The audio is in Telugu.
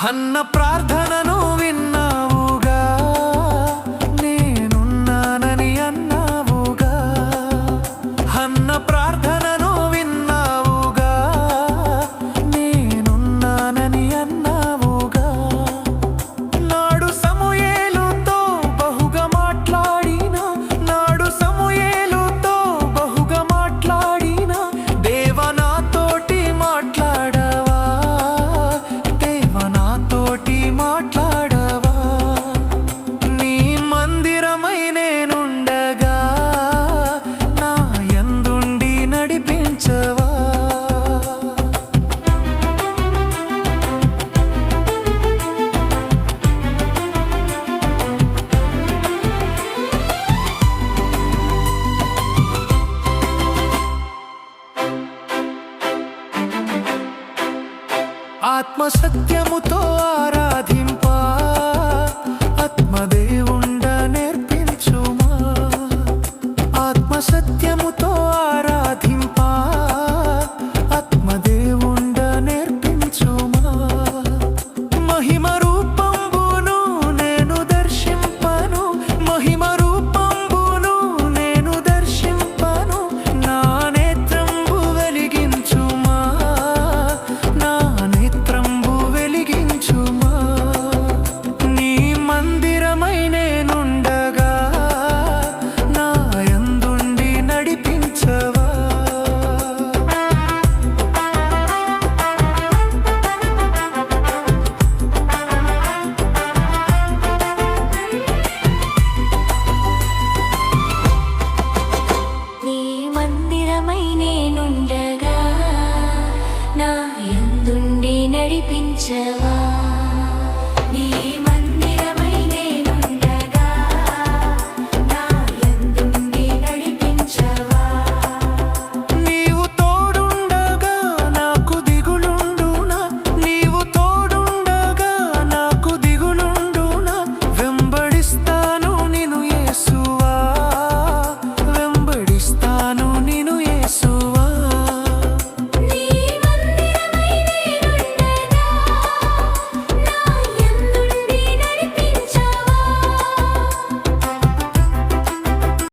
అన్న ప్రార్థనను విన్నావుగా, నేనున్నానని అన్నావుగా. అన్న ప్రార్థనను విన్నావుగా, నేనున్నానని అన్నావుగా. నాడు సమూయేలుతో బహుగా మాట్లాడిన, నాడు సమూయేలుతో బహుగా మాట్లాడిన దేవా నాతోటి మాట్లాడవా, దేవా నాతోటి మాట్లాడవా. నీ మందిరమై నేనుండగా నా యందుండి నడిపించవా. ఆత్మ సత్యముతో ఆరాధింప, ఆత్మదేవుండ నేర్పించుమా. ఆత్మ సత్యముతో ఆరాధింప, ఆత్మదేవుండ నేర్పించుమా. మహిమ రూపంబును నేను దర్శింపను, మహిమ రూపంబును నేను దర్శింపను. నా నేత్రంబు వెలిగించుమా, నా నేత్రంబు వెలిగించుమా. నీ మందిరమై నేనుండగా నా యందుండి నడిపించవా. నీ మందిరమై నేనుండగా నా యందుండి నడిపించవా.